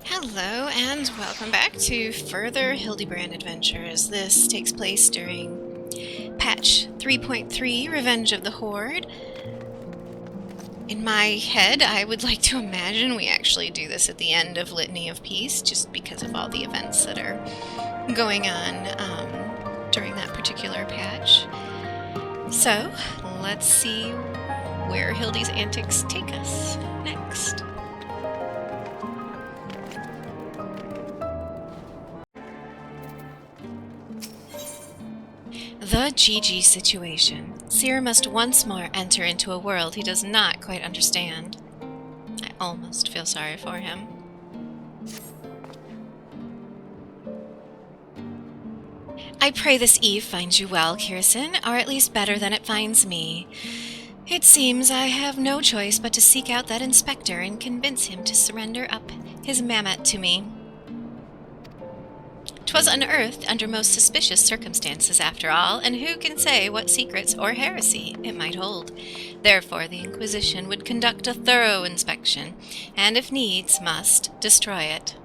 Hello and welcome back to further Hildibrand adventures. This takes place during patch 3.3, Revenge of the Horde. In my head, I would like to imagine we actually do this at the end of Litany of Peace, just because of all the events that are going on during that particular patch. So, let's see where Hildy's antics take us next. The Gigi Situation. Seer must once more enter into a world he does not quite understand. I almost feel sorry for him. I pray this eve finds you well, Kirsten, or at least better than it finds me. It seems I have no choice but to seek out that inspector and convince him to surrender up his Mammet to me. 'Twas unearthed under most suspicious circumstances, after all, and who can say what secrets or heresy it might hold? Therefore the Inquisition would conduct a thorough inspection, and if needs must, destroy it.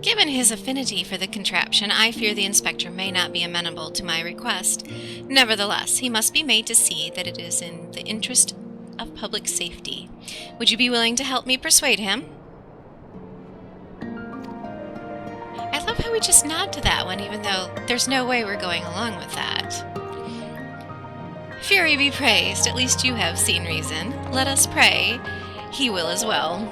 Given his affinity for the contraption, I fear the inspector may not be amenable to my request. Nevertheless, he must be made to see that it is in the interest of public safety. Would you be willing to help me persuade him? I love how we just nod to that one, even though there's no way we're going along with that. Fury be praised, at least you have seen reason. Let us pray he will as well.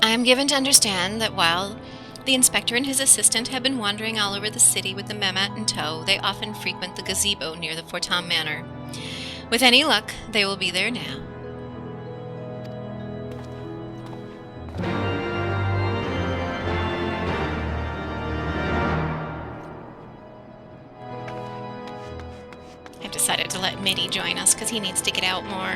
I am given to understand that while the inspector and his assistant have been wandering all over the city with the Mammet in tow, they often frequent the gazebo near the Fortam Manor. With any luck, they will be there now. I've decided to let Mitty join us because he needs to get out more.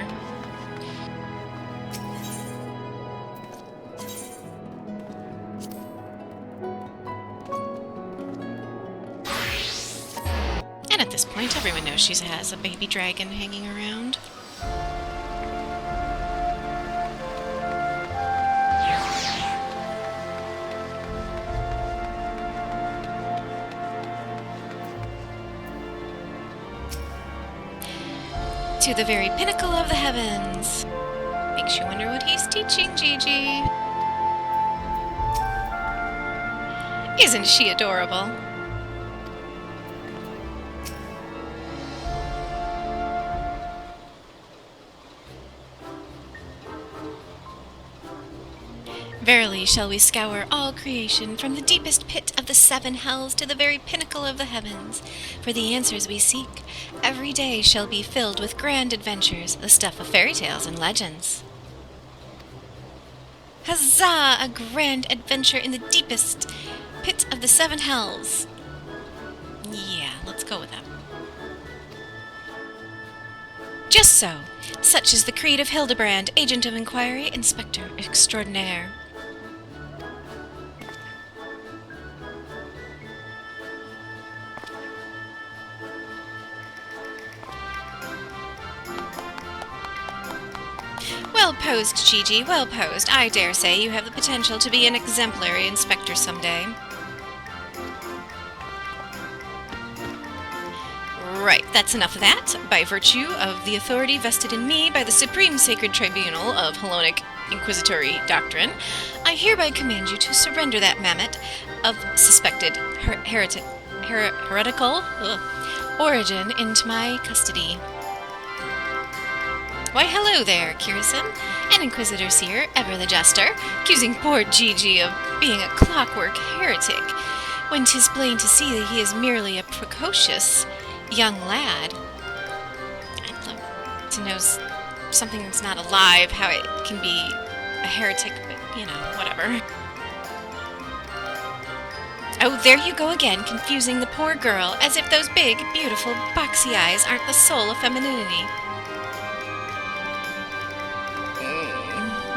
And at this point, everyone knows she has a baby dragon hanging around. To the very pinnacle of the heavens. Makes you wonder what he's teaching Gigi. Isn't she adorable? Verily shall we scour all creation, from the deepest pit of the seven hells to the very pinnacle of the heavens, for the answers we seek every day shall be filled with grand adventures, the stuff of fairy tales and legends. Huzzah! A grand adventure in the deepest pit of the seven hells. Yeah, let's go with that. Just so. Such is the creed of Hildibrand, agent of inquiry, inspector extraordinaire. Well posed, Gigi, well posed. I dare say you have the potential to be an exemplary inspector someday. Right, that's enough of that. By virtue of the authority vested in me by the Supreme Sacred Tribunal of Hellenic Inquisitory Doctrine, I hereby command you to surrender that Mammet of suspected heretical origin into my custody. Why, hello there, Kirsten. An Inquisitor Seer, ever the jester, accusing poor Gigi of being a clockwork heretic, when 'tis plain to see that he is merely a precocious young lad. I'd love to know something that's not alive, how it can be a heretic, but, you know, whatever. Oh, there you go again, confusing the poor girl, as if those big, beautiful, boxy eyes aren't the soul of femininity.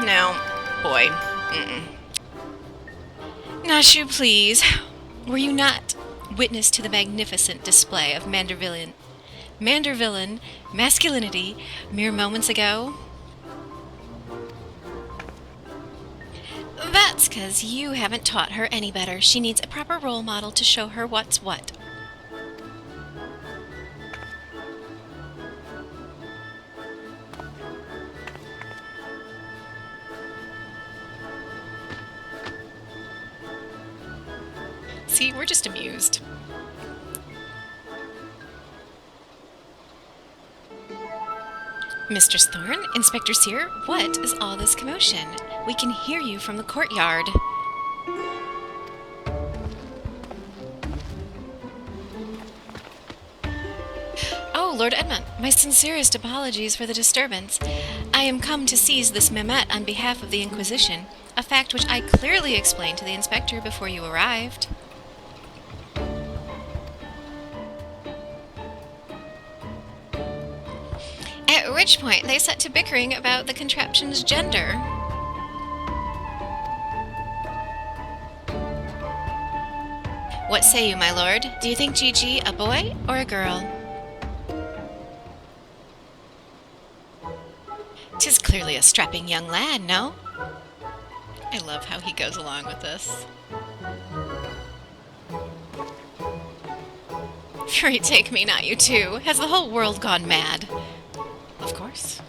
No, boy. Nashu, please. Were you not witness to the magnificent display of Mandervillain, masculinity, mere moments ago? That's 'cause you haven't taught her any better. She needs a proper role model to show her what's what. See, we're just amused. Mistress Thorne, Inspector Sear, what is all this commotion? We can hear you from the courtyard. Oh, Lord Edmund, my sincerest apologies for the disturbance. I am come to seize this Mammet on behalf of the Inquisition, a fact which I clearly explained to the Inspector before you arrived. At which point they set to bickering about the contraption's gender. What say you, my lord? Do you think Gigi a boy or a girl? 'Tis clearly a strapping young lad, no? I love how he goes along with this. Fury take me, not you too. Has the whole world gone mad? Of course.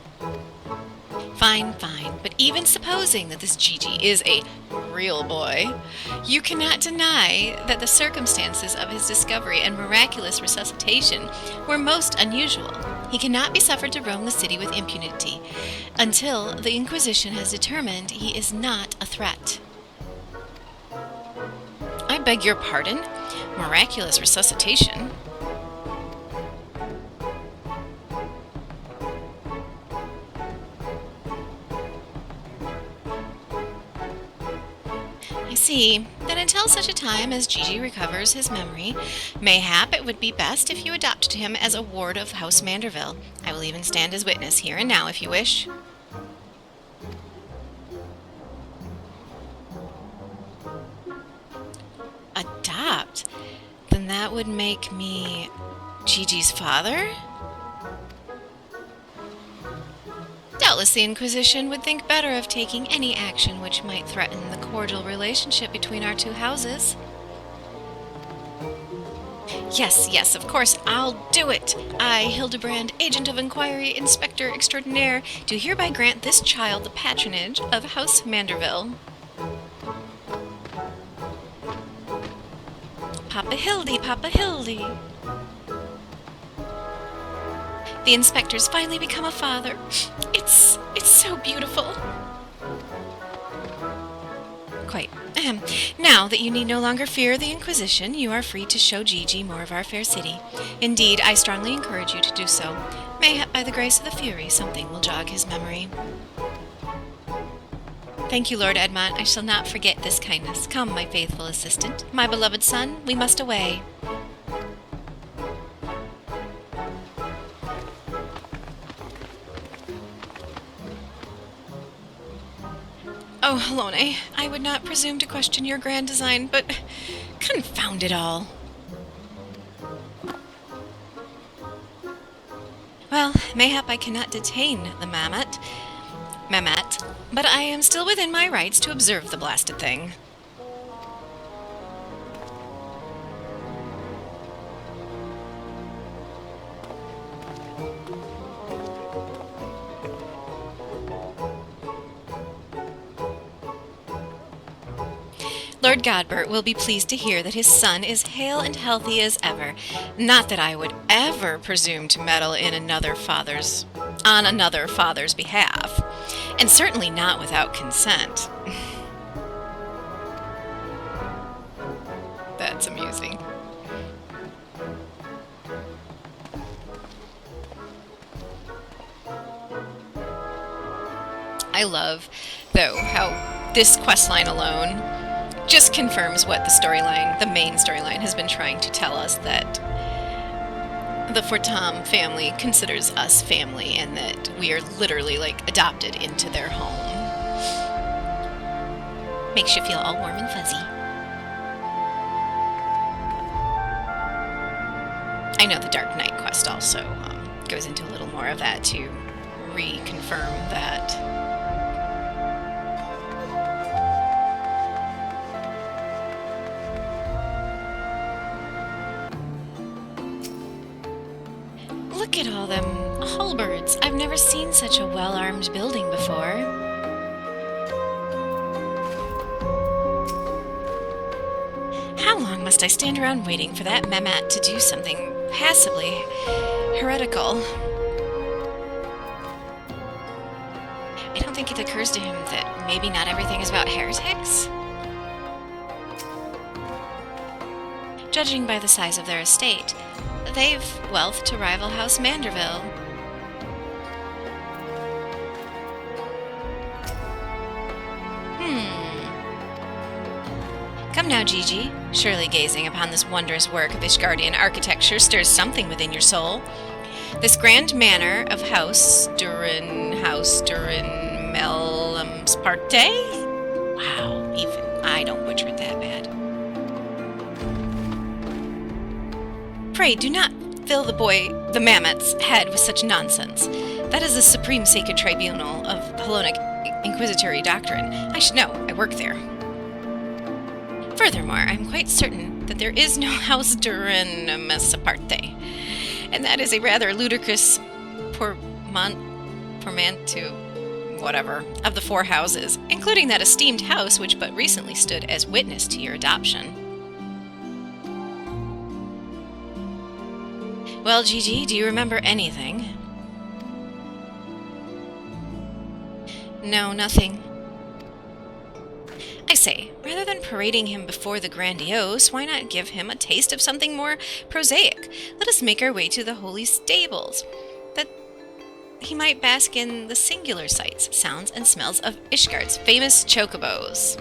Fine, fine, but even supposing that this Gigi is a real boy, you cannot deny that the circumstances of his discovery and miraculous resuscitation were most unusual. He cannot be suffered to roam the city with impunity until the Inquisition has determined he is not a threat. I beg your pardon? Miraculous resuscitation? I see. Then until such a time as Gigi recovers his memory, mayhap it would be best if you adopted him as a ward of House Manderville. I will even stand as witness here and now if you wish. Adopt? Then that would make me Gigi's father? Doubtless the Inquisition would think better of taking any action which might threaten the cordial relationship between our two houses. Yes, yes, of course, I'll do it. I, Hildibrand, Agent of Inquiry, Inspector Extraordinaire, do hereby grant this child the patronage of House Manderville. Papa Hildy, Papa Hildy. The inspector's finally become a father. It's so beautiful. Quite. Now that you need no longer fear the Inquisition, you are free to show Gigi more of our fair city. Indeed, I strongly encourage you to do so. Mayhap by the grace of the Fury, something will jog his memory. Thank you, Lord Edmond. I shall not forget this kindness. Come, my faithful assistant. My beloved son, we must away. Oh, Helone, I would not presume to question your grand design, but confound it all. Well, mayhap I cannot detain the Mammet, but I am still within my rights to observe the blasted thing. Lord Godbert will be pleased to hear that his son is hale and healthy as ever. Not that I would ever presume to meddle in on another father's behalf, and certainly not without consent. That's amusing. I love, though, how this questline alone just confirms what the main storyline has been trying to tell us, that the Fortam family considers us family and that we are literally like adopted into their home. Makes you feel all warm and fuzzy. I know the Dark Knight quest also goes into a little more of that to reconfirm that. Look at all them halberds. I've never seen such a well-armed building before. How long must I stand around waiting for that Mammet to do something passably heretical? I don't think it occurs to him that maybe not everything is about heretics. Judging by the size of their estate, they've wealth to rival House Manderville. Come now, Gigi. Surely gazing upon this wondrous work of Ishgardian architecture stirs something within your soul. This grand manor of House Durin Melumsparte? Wow, even I don't butcher it that bad. Pray do not fill the Mammet's head with such nonsense. That is the supreme sacred tribunal of Hellenic Inquisitory doctrine. I should know. I work there. Furthermore, I'm quite certain that there is no House Durin-Melumsparte, and that is a rather ludicrous portmanteau, whatever, of the four houses, including that esteemed house which but recently stood as witness to your adoption. Well, Gigi, do you remember anything? No, nothing. I say, rather than parading him before the grandiose, why not give him a taste of something more prosaic? Let us make our way to the holy stables, that he might bask in the singular sights, sounds, and smells of Ishgard's famous chocobos.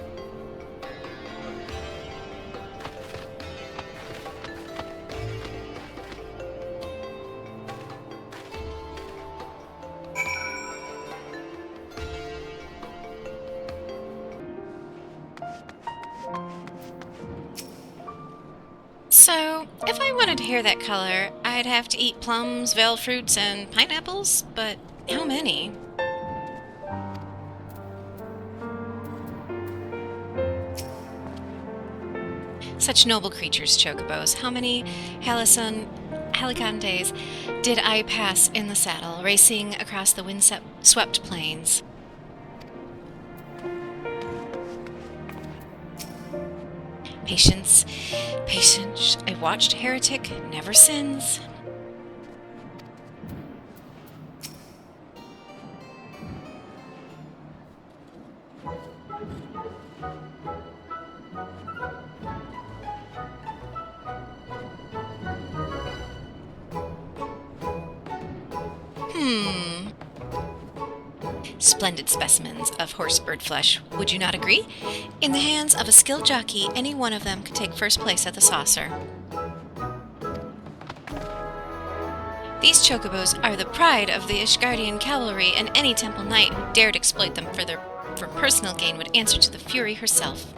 So, if I wanted hair that color, I'd have to eat plums, veil fruits, and pineapples, but how many? Such noble creatures, chocobos. How many halicantes did I pass in the saddle, racing across the wind-swept plains? Patience, patience. A watched heretic never sins. Splendid specimens of horse-bird flesh, would you not agree? In the hands of a skilled jockey, any one of them could take first place at the saucer. These chocobos are the pride of the Ishgardian cavalry, and any temple knight who dared exploit them for personal gain would answer to the Fury herself.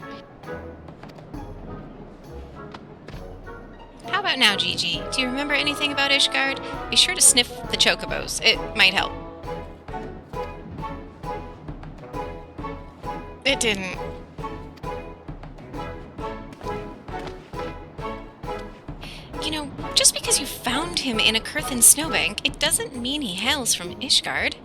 How about now, Gigi? Do you remember anything about Ishgard? Be sure to sniff the chocobos. It might help. It didn't. You know, just because you found him in a Kurthan snowbank, it doesn't mean he hails from Ishgard.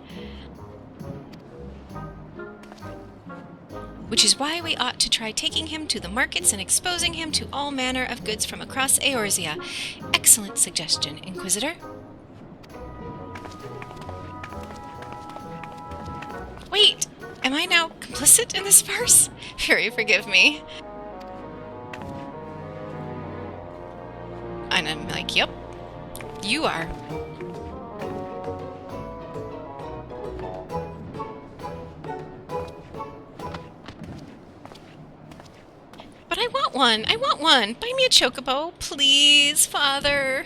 Which is why we ought to try taking him to the markets and exposing him to all manner of goods from across Eorzea. Excellent suggestion, Inquisitor. Wait! Am I now complicit in this farce? Fury, forgive me. And I'm like, yep, you are. But I want one! I want one! Buy me a chocobo, please, Father!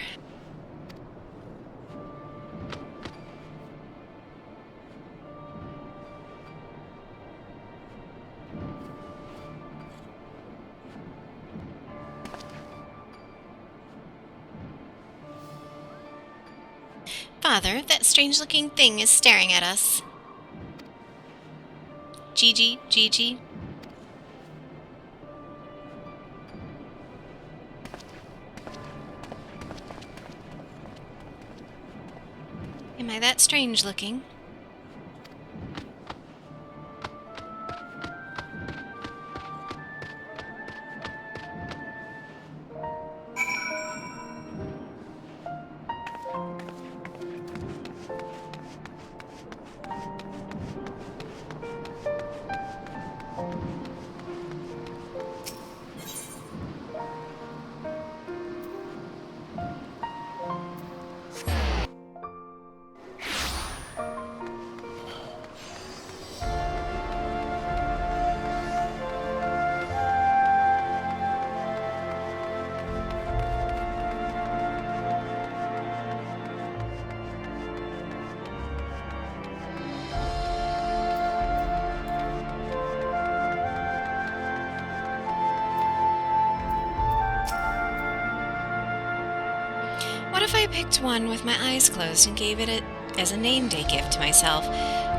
Father, that strange-looking thing is staring at us. Gigi, Gigi. Am I that strange-looking? What if I picked one with my eyes closed and gave it as a name day gift to myself?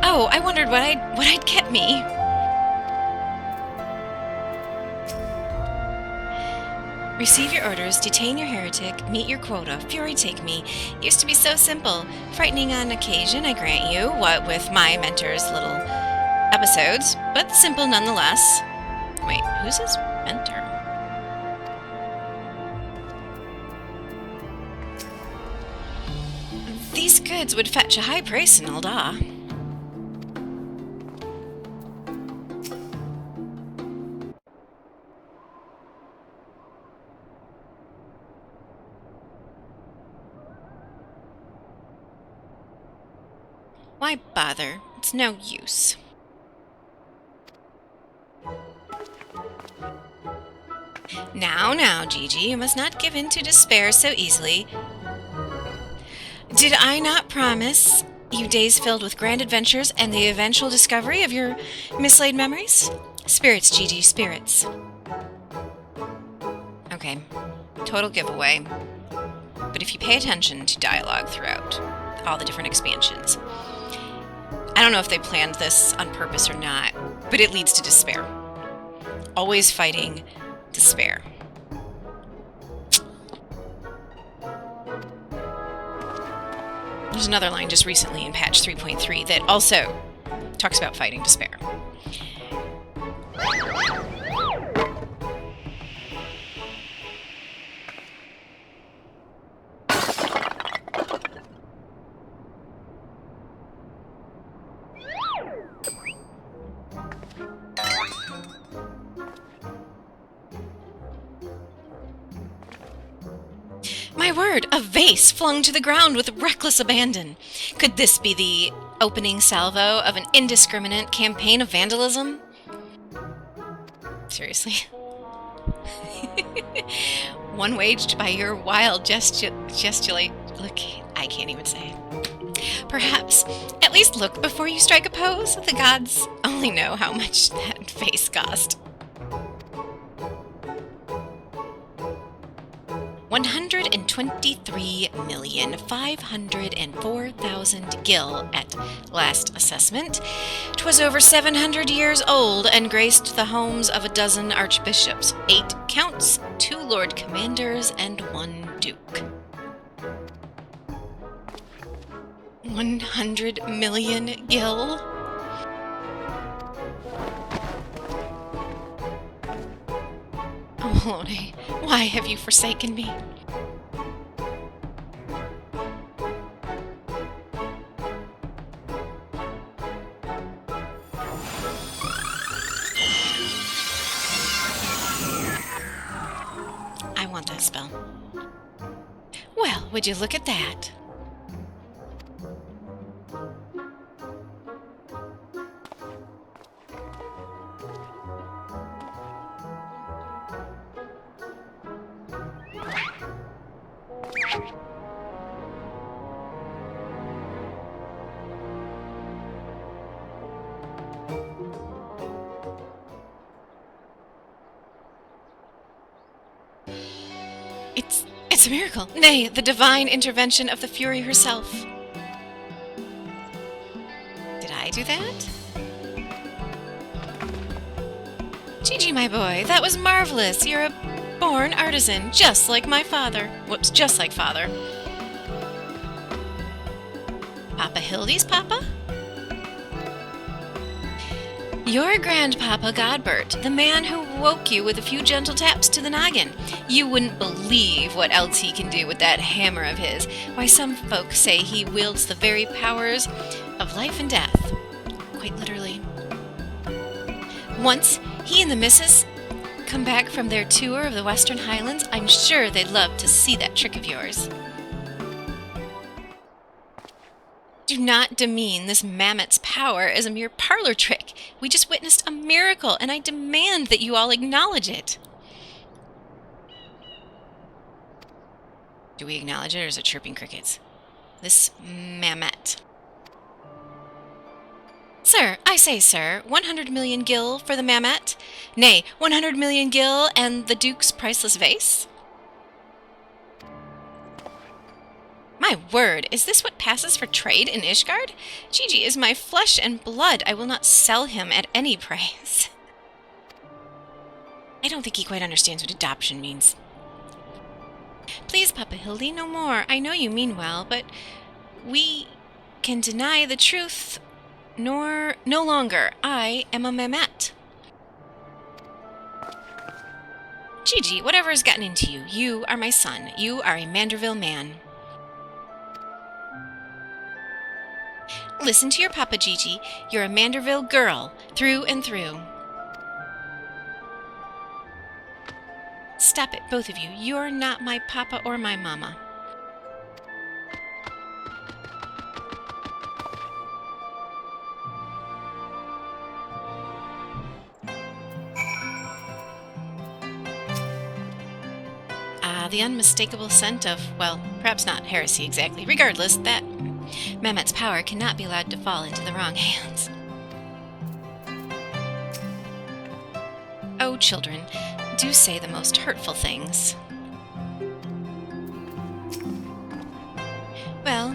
Oh, I wondered what I'd get me. Receive your orders, detain your heretic, meet your quota, fury take me. Used to be so simple. Frightening on occasion, I grant you, what with my mentor's little episodes, but simple nonetheless. Wait, who's his mentor? These goods would fetch a high price in Alda. Why bother? It's no use. Now, Gigi, you must not give in to despair so easily. Did I not promise you days filled with grand adventures and the eventual discovery of your mislaid memories? Spirits, Gigi, spirits. Okay, total giveaway. But if you pay attention to dialogue throughout all the different expansions, I don't know if they planned this on purpose or not, but it leads to despair. Always fighting despair. There's another line just recently in patch 3.3 that also talks about fighting despair. My word, a vase flung to the ground with reckless abandon. Could this be the opening salvo of an indiscriminate campaign of vandalism? Seriously? One waged by your wild gestulate. Look, I can't even say it. Perhaps, at least look before you strike a pose. The gods only know how much that vase cost. 123,504,000 gil at last assessment. 'Twas over 700 years old and graced the homes of a dozen archbishops, 8 counts, 2 lord commanders, and 1 duke. 100 million gil? Oh, Lordy, why have you forsaken me? I want that spell. Well, would you look at that? It's a miracle. Nay, the divine intervention of the Fury herself. I do that? Gigi, my boy, that was marvelous. You're a born artisan, just like my father. Whoops, just like father. Papa Hildy's papa? Your grandpapa Godbert, the man who woke you with a few gentle taps to the noggin. You wouldn't believe what else he can do with that hammer of his. Why, some folks say he wields the very powers of life and death. Quite literally. Once he and the missus come back from their tour of the Western Highlands, I'm sure they'd love to see that trick of yours. Do not demean this Mammet's power as a mere parlor trick. We just witnessed a miracle, and I demand that you all acknowledge it. Do we acknowledge it, or is it chirping crickets? This Mammet. Sir, I say, sir, 100 million gil for the Mammet? Nay, 100 million gil and the Duke's priceless vase? My word, is this what passes for trade in Ishgard? Gigi is my flesh and blood. I will not sell him at any price. I don't think he quite understands what adoption means. Please, Papa Hildy, no more. I know you mean well, but we can deny the truth no longer. I am a Mammet. Gigi, whatever has gotten into you, you are my son. You are a Manderville man. Listen to your papa, Gigi. You're a Manderville girl, through and through. Stop it, both of you. You're not my papa or my mama. The unmistakable scent of, well, perhaps not heresy exactly. Regardless, that Mammet's power cannot be allowed to fall into the wrong hands. Oh, children, do say the most hurtful things. Well,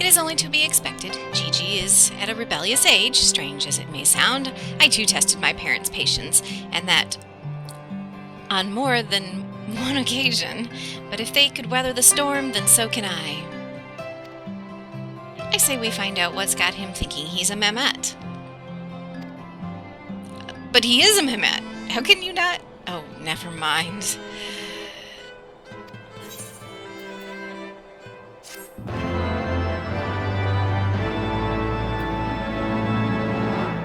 it is only to be expected. Gigi is at a rebellious age, strange as it may sound. I too tested my parents' patience, and that on more than one occasion, but if they could weather the storm, then so can I. I say we find out what's got him thinking he's a Mammet. But he is a Mammet. How can you not? Oh, never mind.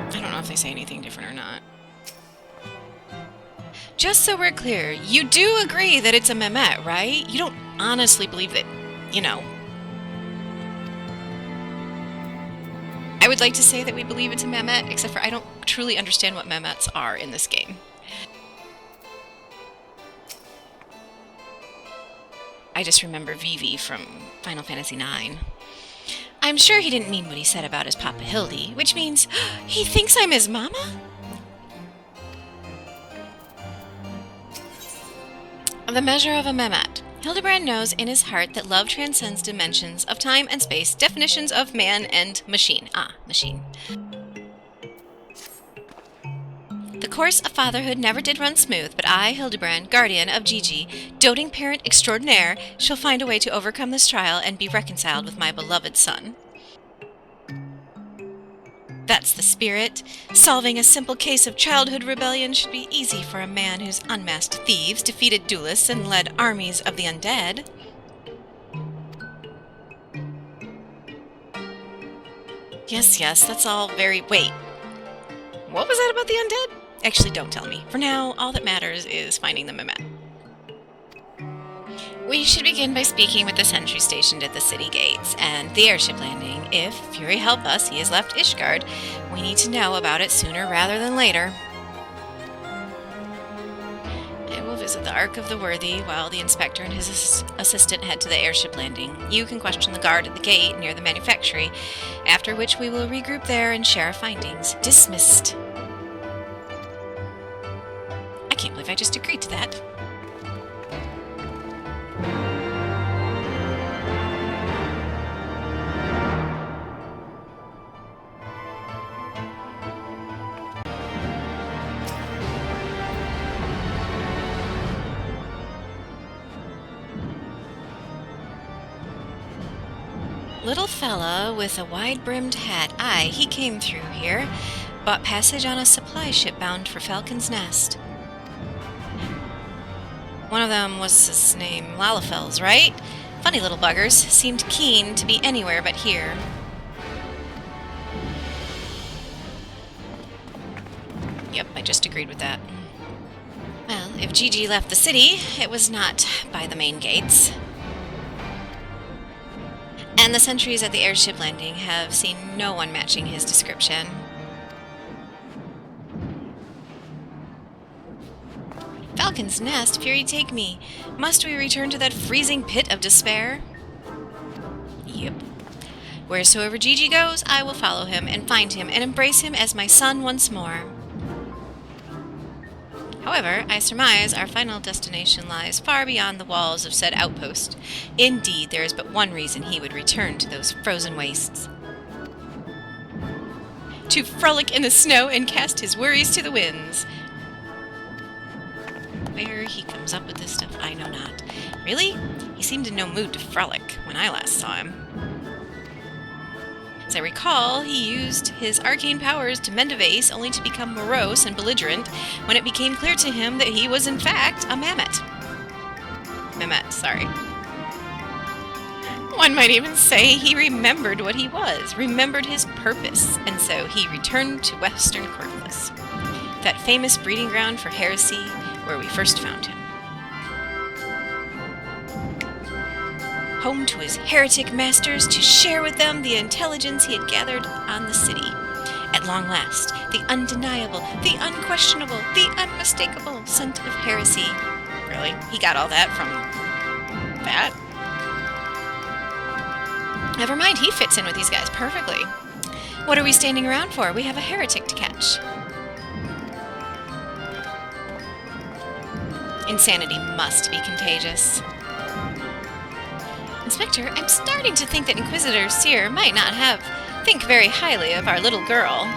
I don't know if they say anything different or not. Just so we're clear, you do agree that it's a Mammet, right? You don't honestly believe that, you know. I would like to say that we believe it's a Mammet, except for I don't truly understand what Mammets are in this game. I just remember Vivi from Final Fantasy IX. I'm sure he didn't mean what he said about his Papa Hildy, which means he thinks I'm his mama? The measure of a Mammet. Hildibrand knows in his heart that love transcends dimensions of time and space, definitions of man and machine. Machine. The course of fatherhood never did run smooth, but I, Hildibrand, guardian of Gigi, doting parent extraordinaire, shall find a way to overcome this trial and be reconciled with my beloved son. That's the spirit. Solving a simple case of childhood rebellion should be easy for a man who's unmasked thieves, defeated duelists, and led armies of the undead. Yes, that's all very... Wait. What was that about the undead? Actually, don't tell me. For now, all that matters is finding the Mammet. We should begin by speaking with the sentry stationed at the city gates and the airship landing. If Fury help us, he has left Ishgard. We need to know about it sooner rather than later. I will visit the Ark of the Worthy while the inspector and his assistant head to the airship landing. You can question the guard at the gate near the manufactory, after which we will regroup there and share our findings. Dismissed. I can't believe I just agreed to that. Little fella with a wide-brimmed hat. Aye, he came through here. Bought passage on a supply ship bound for Falcon's Nest. One of them was his name, Lalafels, right? Funny little buggers. Seemed keen to be anywhere but here. Yep, I just agreed with that. Well, if Gigi left the city, it was not by the main gates. And the sentries at the airship landing have seen no one matching his description. Falcon's Nest, Fury take me. Must we return to that freezing pit of despair? Yep. Wheresoever Gigi goes, I will follow him and find him and embrace him as my son once more. However, I surmise our final destination lies far beyond the walls of said outpost. Indeed, there is but one reason he would return to those frozen wastes. To frolic in the snow and cast his worries to the winds. Where he comes up with this stuff, I know not. Really? He seemed in no mood to frolic when I last saw him. As I recall, he used his arcane powers to mend a vase, only to become morose and belligerent when it became clear to him that he was in fact a Mammet. Mammet, sorry. One might even say he remembered what he was, remembered his purpose, and so he returned to Western Corvus, that famous breeding ground for heresy where we first found him. Home to his heretic masters to share with them the intelligence he had gathered on the city. At long last, the undeniable, the unquestionable, the unmistakable scent of heresy. Really? He got all that from that? Never mind, he fits in with these guys perfectly. What are we standing around for? We have a heretic to catch. Insanity must be contagious. Inspector, I'm starting to think that Inquisitor Seer might not think very highly of our little girl.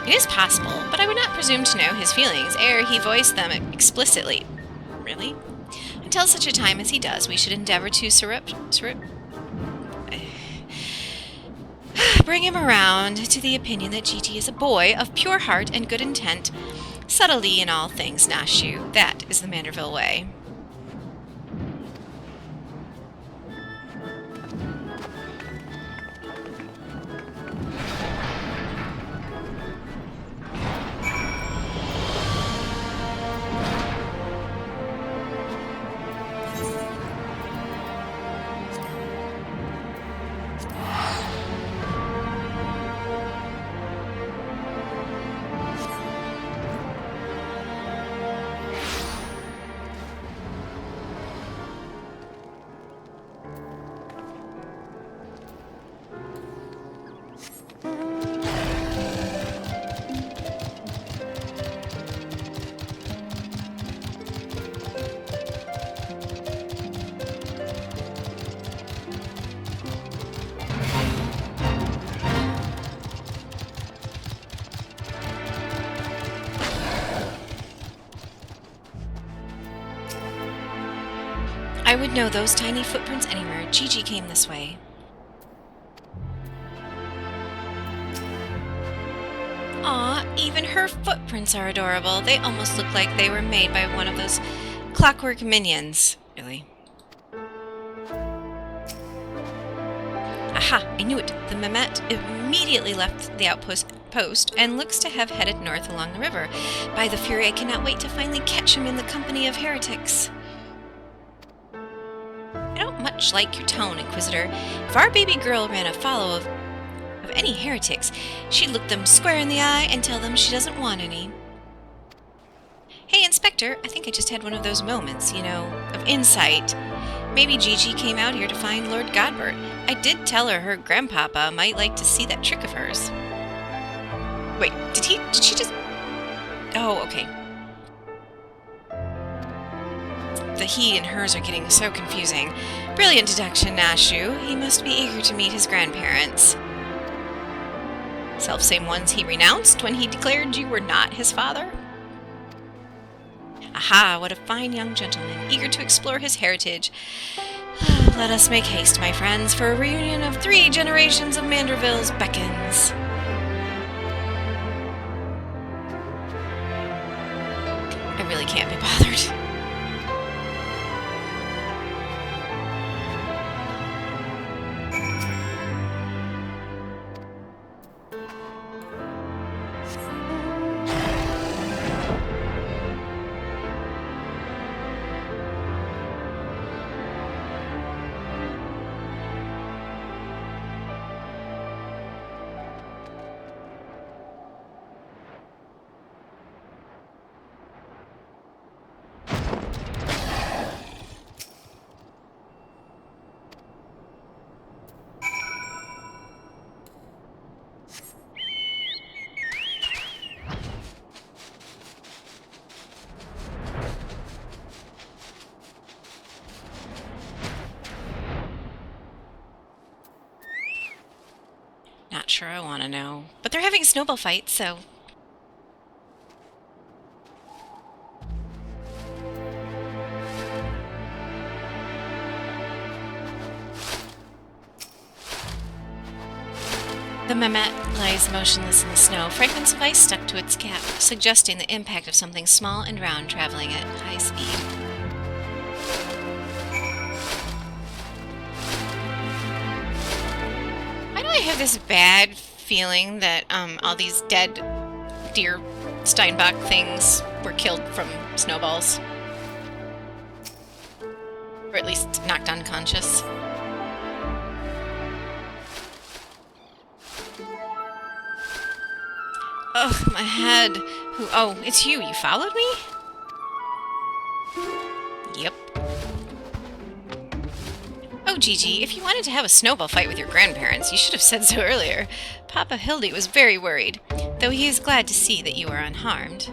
It is possible, but I would not presume to know his feelings ere he voiced them explicitly. Really? Until such a time as he does, we should endeavor to bring him around to the opinion that Gigi is a boy of pure heart and good intent, subtlety in all things, Nashu. That is the Manderville way. I would know those tiny footprints anywhere. Gigi came this way. Aw, even her footprints are adorable. They almost look like they were made by one of those clockwork minions. Really. Aha, I knew it. The Mammet immediately left the outpost and looks to have headed north along the river. By the Fury, I cannot wait to finally catch him in the company of heretics. I don't much like your tone, Inquisitor. If our baby girl ran afoul of any heretics, she'd look them square in the eye and tell them she doesn't want any. Hey, Inspector, I think I just had one of those moments, you know, of insight. Maybe Gigi came out here to find Lord Godbert. I did tell her grandpapa might like to see that trick of hers. Wait, did she just... Oh, okay. The he and hers are getting so confusing. Brilliant deduction, Nashu. He must be eager to meet his grandparents. Self-same ones he renounced when he declared you were not his father? Aha, what a fine young gentleman, eager to explore his heritage. Let us make haste, my friends, for a reunion of 3 generations of Mandervilles beckons. I really can't be bothered. Not sure I want to know. But they're having a snowball fight, so... The Mammet lies motionless in the snow, fragments of ice stuck to its cap, suggesting the impact of something small and round traveling at high speed. Why do I have this bad feeling that all these dead deer Steinbach things were killed from snowballs? Or at least knocked unconscious. Ugh, my head. Oh, it's you. You followed me? Yep. Oh, Gigi, if you wanted to have a snowball fight with your grandparents, you should have said so earlier. Papa Hildy was very worried, though he is glad to see that you are unharmed.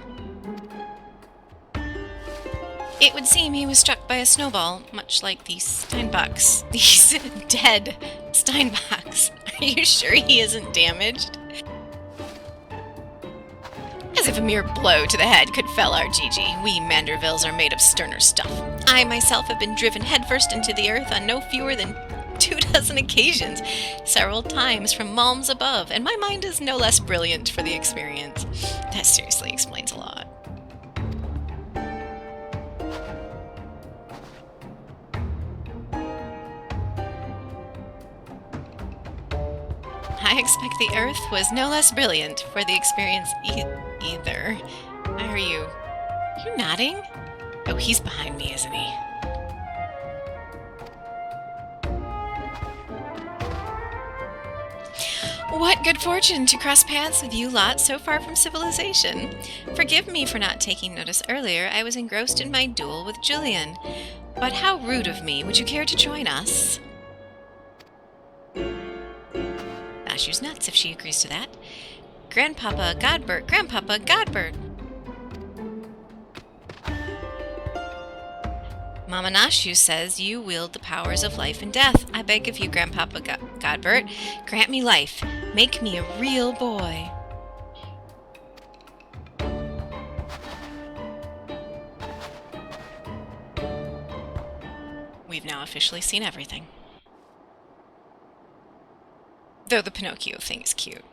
It would seem he was struck by a snowball, much like these Steinbachs. These dead Steinbachs. Are you sure he isn't damaged? As if a mere blow to the head could fell our Gigi. We Mandervilles are made of sterner stuff. I myself have been driven headfirst into the earth on no fewer than 24 occasions, several times from malms above, and my mind is no less brilliant for the experience. That seriously explains a lot. I expect the Earth was no less brilliant for the experience either. Are you nodding? Oh, he's behind me, isn't he? What good fortune to cross paths with you lot so far from civilization. Forgive me for not taking notice earlier. I was engrossed in my duel with Julian. But how rude of me. Would you care to join us? Nashu's nuts if she agrees to that. Grandpapa Godbert, Grandpapa Godbert. Mama Nashu says you wield the powers of life and death. I beg of you, Grandpapa Godbert, grant me life. Make me a real boy. We've now officially seen everything. Though the Pinocchio thing is cute.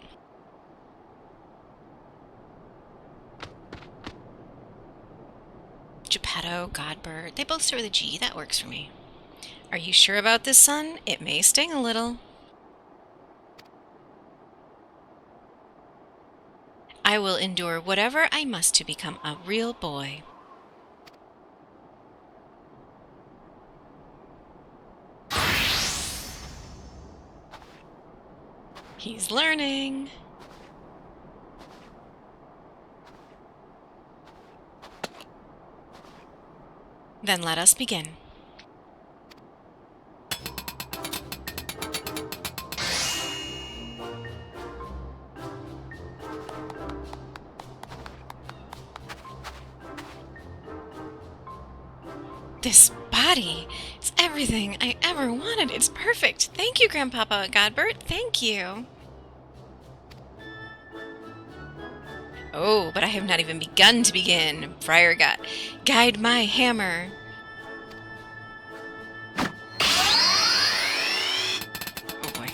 Geppetto, Godbert, they both start with a G. That works for me. Are you sure about this, son? It may sting a little. I will endure whatever I must to become a real boy. He's learning. Then let us begin. This body is everything I ever wanted. It's perfect. Thank you, Grandpapa Godbert. Thank you. Oh, but I have not even begun to begin. Friar got guide my hammer. Oh boy.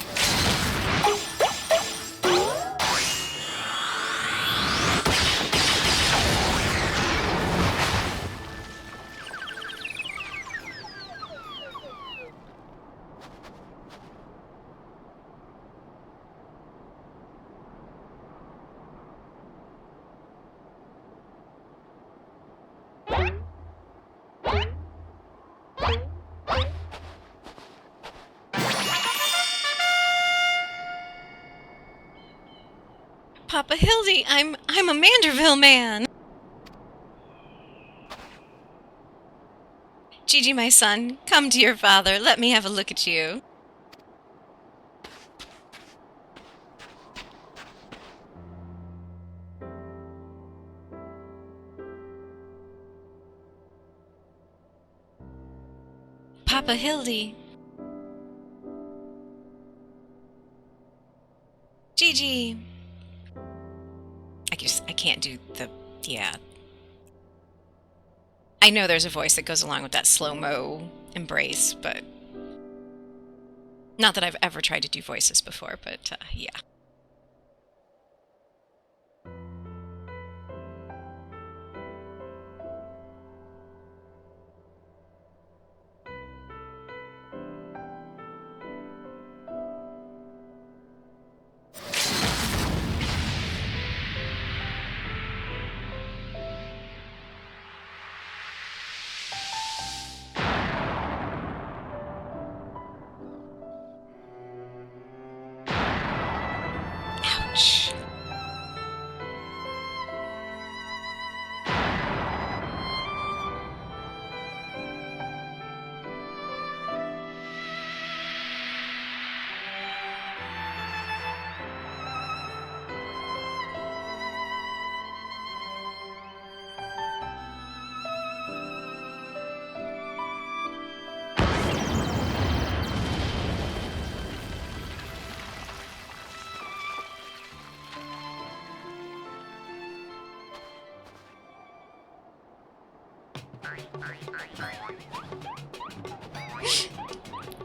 Papa Hildy, I'm a Manderville man. Gigi, my son, come to your father. Let me have a look at you. Papa Hildy. Gigi. I can't do the, yeah. I know there's a voice that goes along with that slow-mo embrace, but not that I've ever tried to do voices before, but yeah. Ouch.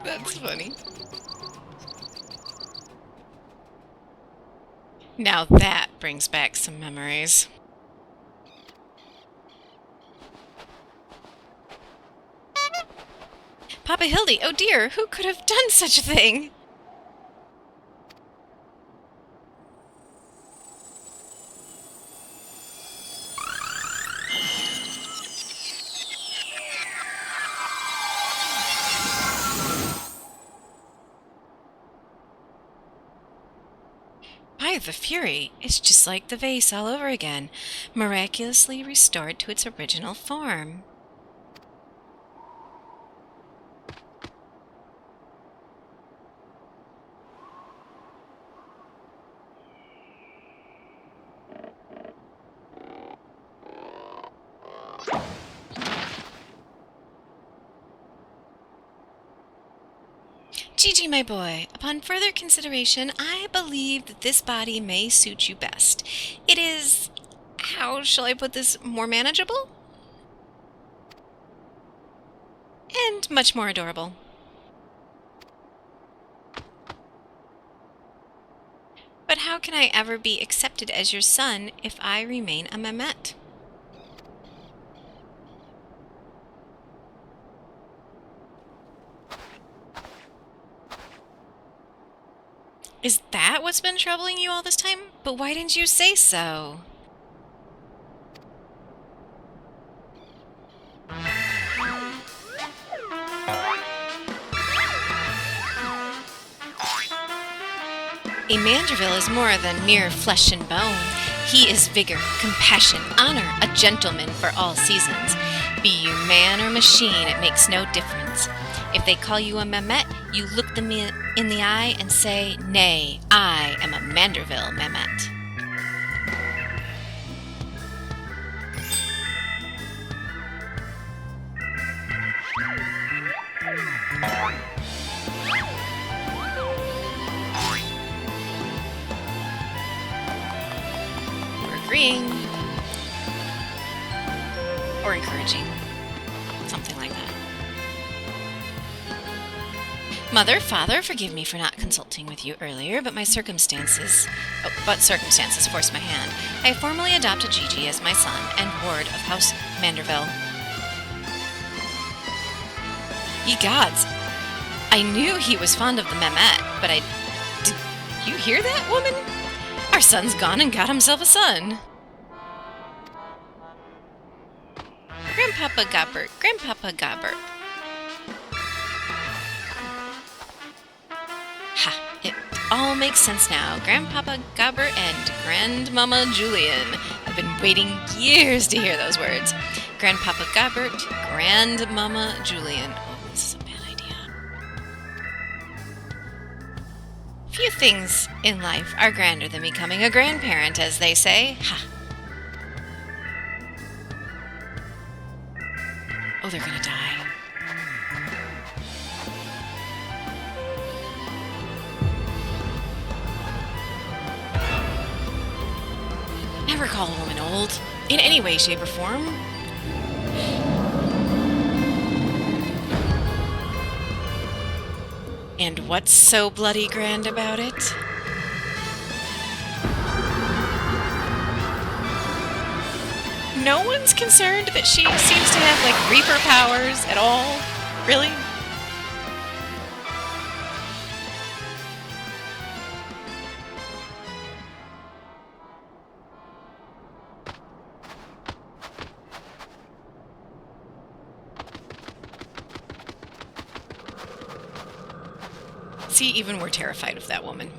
That's funny. Now that brings back some memories. Papa Hildy, oh dear, who could have done such a thing? By the Fury, it's just like the vase all over again, miraculously restored to its original form. Gigi, my boy, upon further consideration, I believe that this body may suit you best. It is, how shall I put this, more manageable? And much more adorable. But how can I ever be accepted as your son if I remain a Mammet? Is that what's been troubling you all this time? But why didn't you say so? A Manderville is more than mere flesh and bone. He is vigor, compassion, honor, a gentleman for all seasons. Be you man or machine, it makes no difference. If they call you a Mammet, you look them in the eye and say, "Nay, I am a Manderville Mammet." freeing or encouraging. Something like that. Mother, Father, forgive me for not consulting with you earlier, but circumstances forced my hand. I formally adopted Gigi as my son and ward of House Manderville. Ye gods! I knew he was fond of the Mammet, but did you hear that, woman? Our son's gone and got himself a son. Grandpapa Gobbert, Grandpapa Gobbert. Ha! It all makes sense now. Grandpapa Gobbert and Grandmama Julian. I've been waiting years to hear those words. Grandpapa Gobbert, Grandmama Julian. Oh, this is a bad idea. Few things in life are grander than becoming a grandparent, as they say. Ha! Oh, they're gonna die. Never call a woman old, in any way, shape, or form. And what's so bloody grand about it? No one's concerned that she seems to have, like, Reaper powers at all? Really? See, even we're terrified of that woman.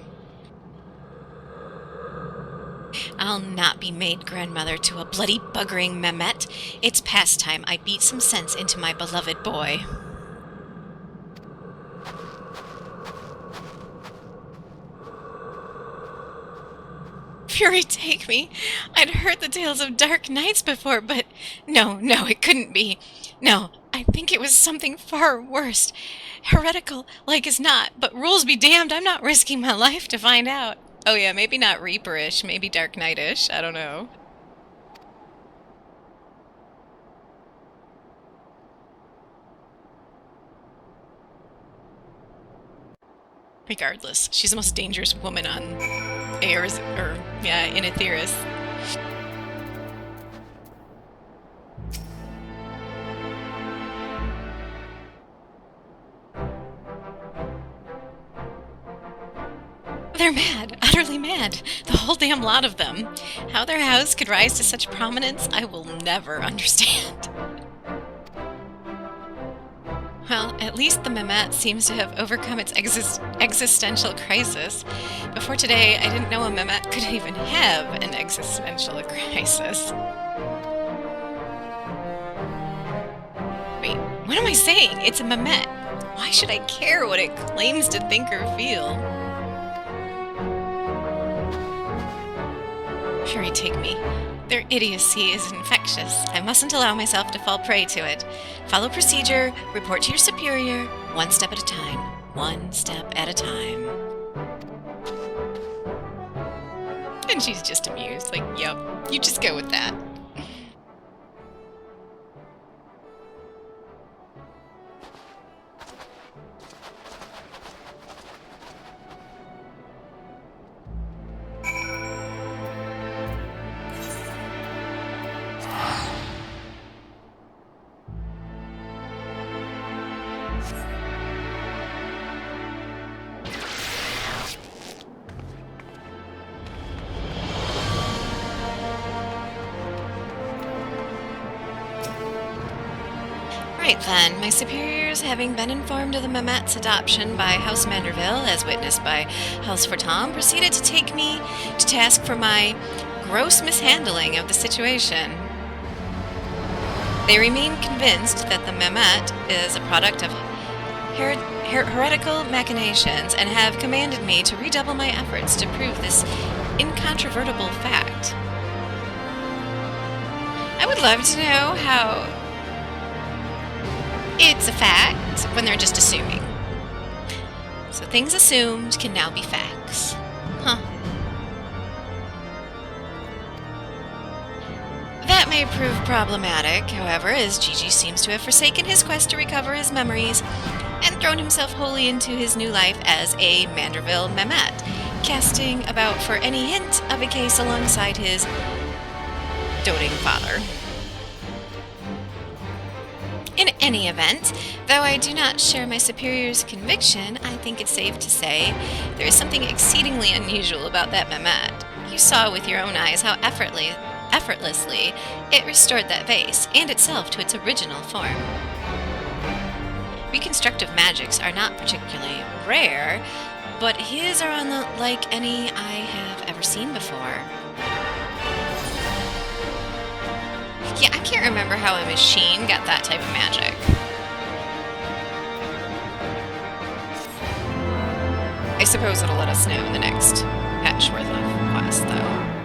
I'll not be made grandmother to a bloody buggering Mammet. It's past time I beat some sense into my beloved boy. Fury take me. I'd heard the tales of dark nights before, but no, it couldn't be. No, I think it was something far worse. Heretical, like as not, but rules be damned, I'm not risking my life to find out. Oh yeah, maybe not Reaperish, maybe Dark Knight-ish, I don't know. Regardless, she's the most dangerous woman on in Aetheris. They're mad, utterly mad, the whole damn lot of them. How their house could rise to such prominence, I will never understand. Well, at least the Mammet seems to have overcome its existential crisis. Before today, I didn't know a Mammet could even have an existential crisis. Wait, what am I saying? It's a Mammet. Why should I care what it claims to think or feel? Fury take me. Their idiocy is infectious. I mustn't allow myself to fall prey to it. Follow procedure, report to your superior, one step at a time. One step at a time. And she's just amused, like, yep, you just go with that. Right then, my superiors, having been informed of the Mammet's adoption by House Manderville, as witnessed by House Fortam, proceeded to take me to task for my gross mishandling of the situation. They remain convinced that the Mammet is a product of heretical machinations and have commanded me to redouble my efforts to prove this incontrovertible fact. I would love to know how it's a fact when they're just assuming. So things assumed can now be facts. Huh. may prove problematic, however, as Gigi seems to have forsaken his quest to recover his memories and thrown himself wholly into his new life as a Manderville Mammet, casting about for any hint of a case alongside his doting father. In any event, though I do not share my superior's conviction, I think it's safe to say there is something exceedingly unusual about that Mammet. You saw with your own eyes how effortlessly it restored that vase, and itself to its original form. Reconstructive magics are not particularly rare, but his are unlike any I have ever seen before. Yeah, I can't remember how a machine got that type of magic. I suppose it'll let us know in the next patch worth of quest, though.